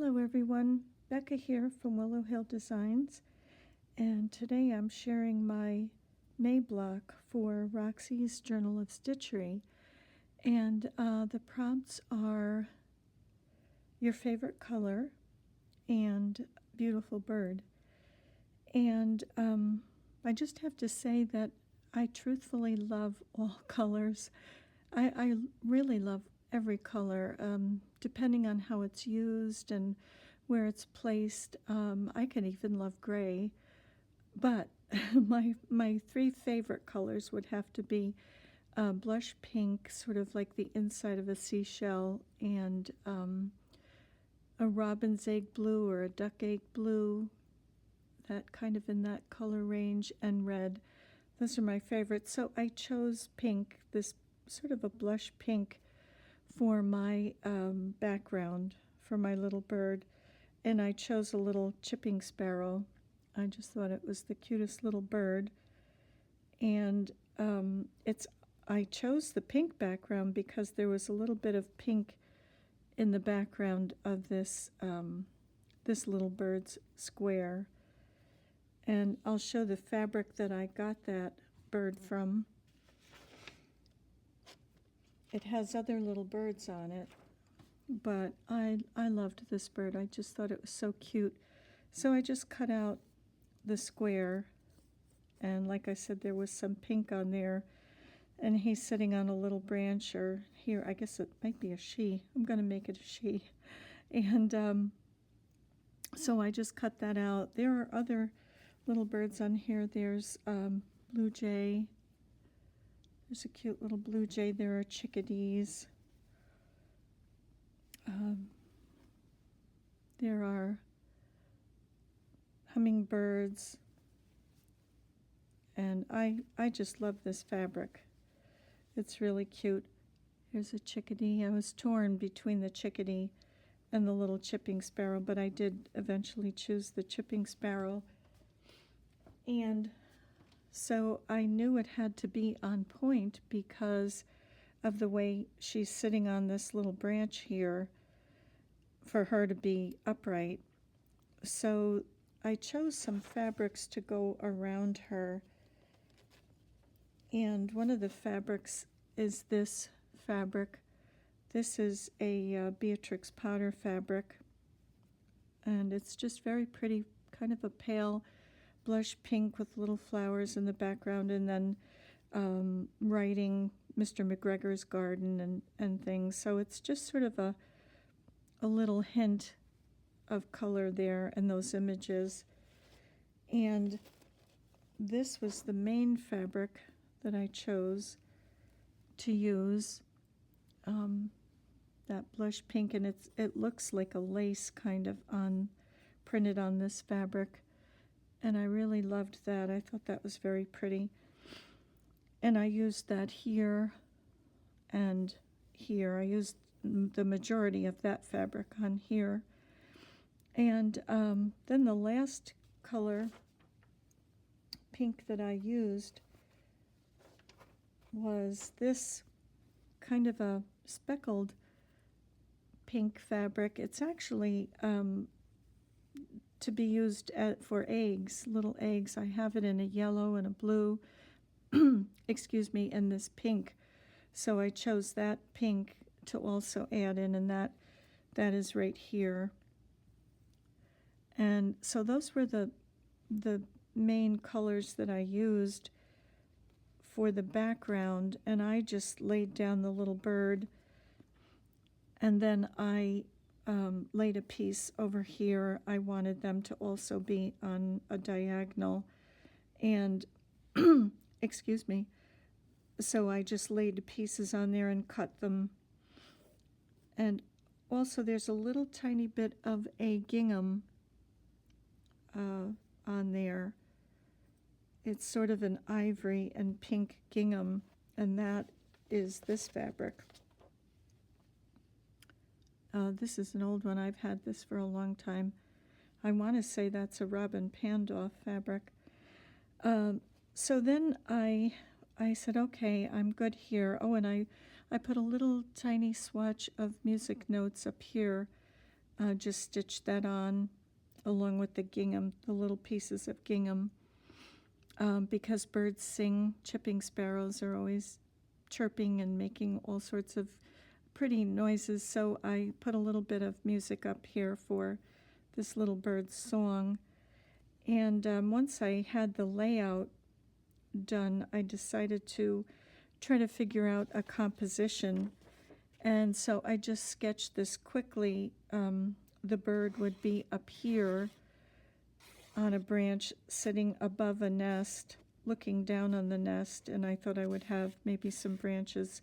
Hello everyone, Becca here from Willow Hill Designs, and today I'm sharing my May block for Roxys Journal of Stitchery, and the prompts are your favorite color and beautiful bird. And I just have to say that I truthfully love all colors. I really love every color, depending on how it's used and where it's placed. I can even love gray, but my three favorite colors would have to be blush pink, sort of like the inside of a seashell, and a robin's egg blue or a duck egg blue, that kind of in that color range, and red. Those are my favorites. So I chose pink, this sort of a blush pink, for my background for my little bird, and I chose a little chipping sparrow. I just thought it was the cutest little bird, and I chose the pink background because there was a little bit of pink in the background of this this little bird's square, and I'll show the fabric that I got that bird from. It has other little birds on it, but I loved this bird. I just thought it was so cute. So I just cut out the square, and like I said, there was some pink on there, and he's sitting on a little branch, or here, I guess it might be a she. I'm going to make it a she. And so I just cut that out. There are other little birds on here. There's blue jay. There's a cute little blue jay. There are chickadees. There are hummingbirds. And I just love this fabric. It's really cute. Here's a chickadee. I was torn between the chickadee and the little chipping sparrow, but I did eventually choose the chipping sparrow. And so I knew it had to be on point because of the way she's sitting on this little branch here for her to be upright. So I chose some fabrics to go around her. And one of the fabrics is this fabric. This is a Beatrix powder fabric, and it's just very pretty, kind of a pale blush pink with little flowers in the background, and then writing Mr. McGregor's garden and things. So it's just sort of a little hint of color there in those images. And this was the main fabric that I chose to use, that blush pink, and it looks like a lace kind of printed on this fabric. And I really loved that. I thought that was very pretty. And I used that here and here. I used the majority of that fabric on here. And then the last color, pink, that I used was this kind of a speckled pink fabric. It's actually to be used for eggs, little eggs. I have it in a yellow and a blue, excuse me, and this pink. So I chose that pink to also add in, and that is right here. And so those were the main colors that I used for the background, and I just laid down the little bird, and then I laid a piece over here. I wanted them to also be on a diagonal, and excuse me, so I just laid pieces on there and cut them. And also there's a little tiny bit of a gingham on there. It's sort of an ivory and pink gingham, and that is this fabric. This is an old one. I've had this for a long time. I want to say that's a Robin Pandolph fabric. So then I said, okay, I'm good here. Oh, and I put a little tiny swatch of music notes up here just stitched that on along with the gingham, the little pieces of gingham, because birds sing. Chipping sparrows are always chirping and making all sorts of pretty noises, so I put a little bit of music up here for this little bird's song. And once I had the layout done, I decided to try to figure out a composition. And so I just sketched this quickly. The bird would be up here on a branch sitting above a nest, looking down on the nest, and I thought I would have maybe some branches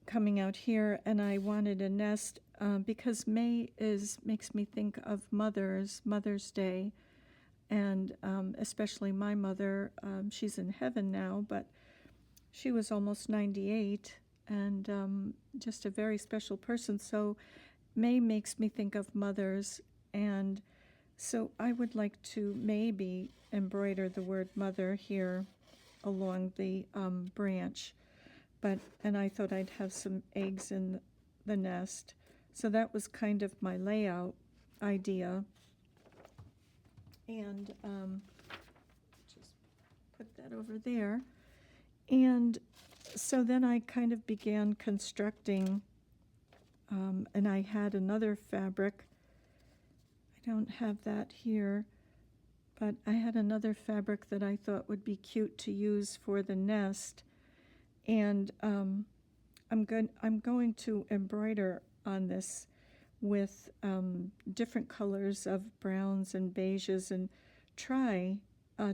coming out here, and I wanted a nest because May makes me think of Mother's Day, and especially my mother. She's in heaven now, but she was almost 98 and just a very special person. So May makes me think of mothers, and so I would like to maybe embroider the word mother here along the branch. And I thought I'd have some eggs in the nest. So that was kind of my layout idea. And just put that over there. And so then I kind of began constructing, and I had another fabric. I don't have that here, but I had another fabric that I thought would be cute to use for the nest. And I'm going to embroider on this with different colors of browns and beiges and try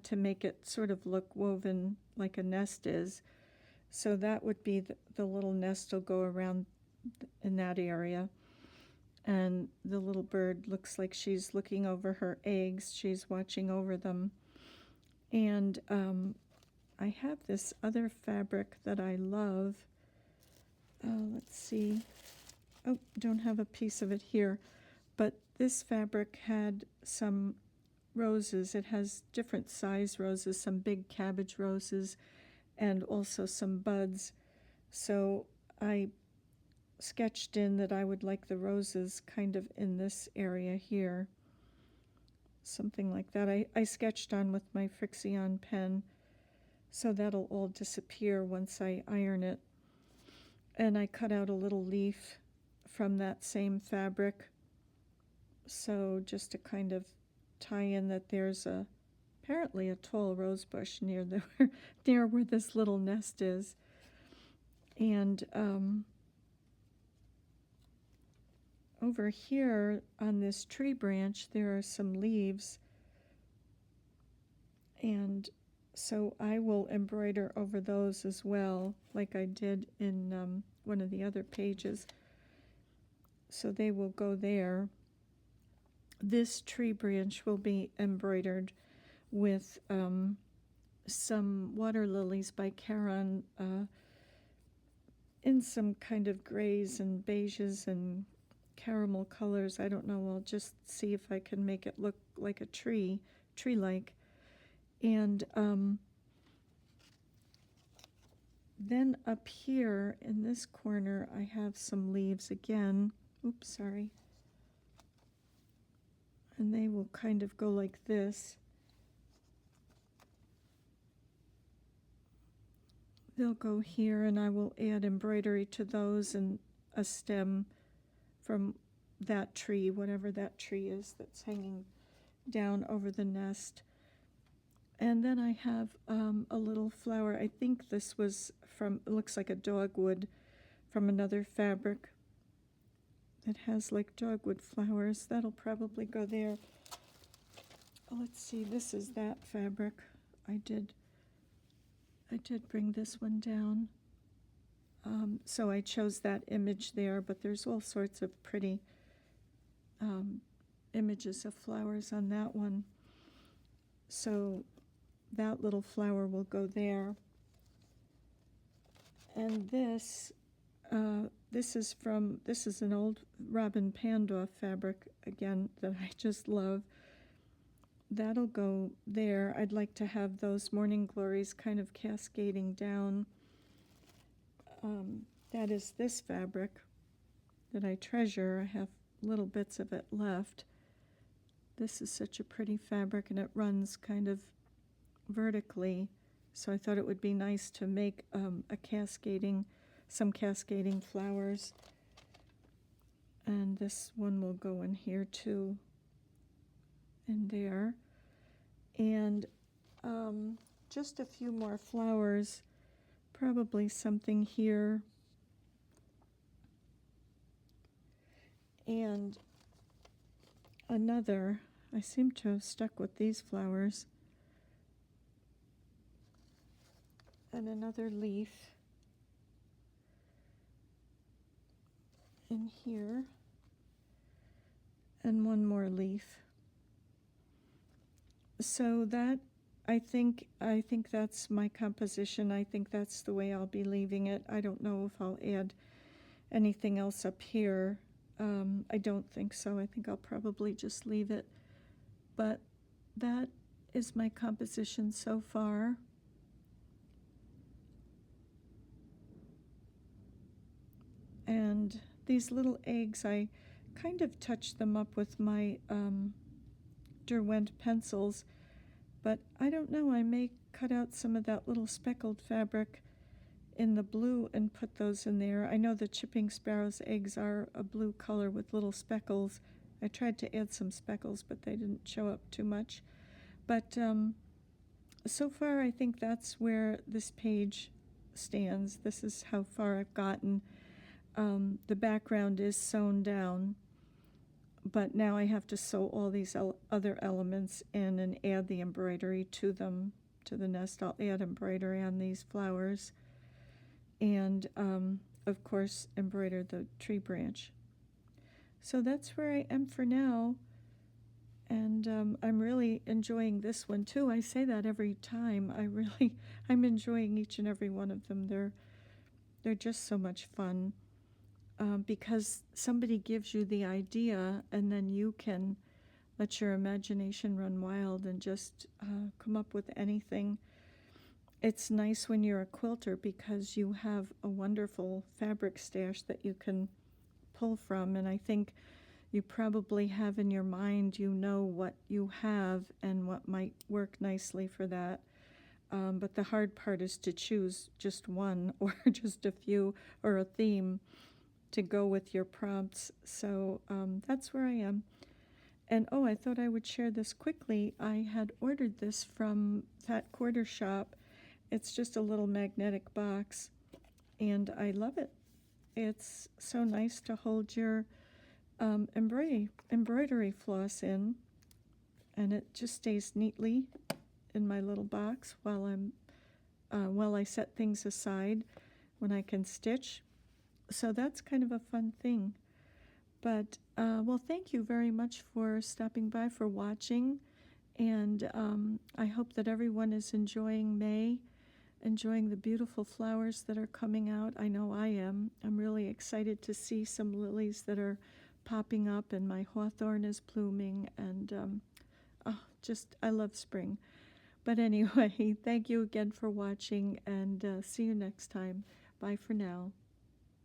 to make it sort of look woven like a nest is. So that would be the little nest will go around in that area. And the little bird looks like she's looking over her eggs. She's watching over them. And I have this other fabric that I love. Let's see. Oh, don't have a piece of it here. But this fabric had some roses. It has different size roses, some big cabbage roses, and also some buds. So I sketched in that I would like the roses kind of in this area here. Something like that. I sketched on with my Frixion pen. So that'll all disappear once I iron it. And I cut out a little leaf from that same fabric. So just to kind of tie in that there's apparently a tall rose bush near where this little nest is. And over here on this tree branch there are some leaves. And so I will embroider over those as well, like I did in one of the other pages. So they will go there. This tree branch will be embroidered with some water lilies by Caron in some kind of grays and beiges and caramel colors. I don't know. I'll just see if I can make it look like a tree-like. And then up here in this corner, I have some leaves again. Oops, sorry. And they will kind of go like this. They'll go here, and I will add embroidery to those and a stem from that tree, whatever that tree is that's hanging down over the nest. And then I have a little flower. I think this was from, it looks like a dogwood from another fabric. It has like dogwood flowers. That'll probably go there. Oh, let's see, this is that fabric. I did bring this one down. So I chose that image there, but there's all sorts of pretty images of flowers on that one. So that little flower will go there. And this is an old Robin Pandorf fabric, again, that I just love. That'll go there. I'd like to have those morning glories kind of cascading down. That is this fabric that I treasure. I have little bits of it left. This is such a pretty fabric, and it runs kind of vertically, so I thought it would be nice to make some cascading flowers. And this one will go in here too, in there. And just a few more flowers, probably something here. And another, I seem to have stuck with these flowers. And another leaf in here. And one more leaf. So that, I think that's my composition. I think that's the way I'll be leaving it. I don't know if I'll add anything else up here. I don't think so. I think I'll probably just leave it. But that is my composition so far. And these little eggs, I kind of touched them up with my Derwent pencils, but I don't know, I may cut out some of that little speckled fabric in the blue and put those in there. I know the chipping sparrow's eggs are a blue color with little speckles. I tried to add some speckles, but they didn't show up too much. But so far, I think that's where this page stands. This is how far I've gotten. The background is sewn down, but now I have to sew all these other elements in and add the embroidery to them, to the nest. I'll add embroidery on these flowers and, of course, embroider the tree branch. So that's where I am for now, and I'm really enjoying this one too. I say that every time. I'm enjoying each and every one of them. They're just so much fun. Because somebody gives you the idea, and then you can let your imagination run wild and just come up with anything. It's nice when you're a quilter because you have a wonderful fabric stash that you can pull from, and I think you probably have in your mind, you know what you have and what might work nicely for that. But the hard part is to choose just one or just a few or a theme to go with your prompts. So that's where I am. And I thought I would share this quickly. I had ordered this from Fat Quarter Shop. It's just a little magnetic box, and I love it. It's so nice to hold your embroidery floss in, and it just stays neatly in my little box while I set things aside when I can stitch. So that's kind of a fun thing. But, well, thank you very much for stopping by, for watching. And I hope that everyone is enjoying May, enjoying the beautiful flowers that are coming out. I know I am. I'm really excited to see some lilies that are popping up, and my hawthorn is blooming. And I love spring. But anyway, thank you again for watching, and see you next time. Bye for now.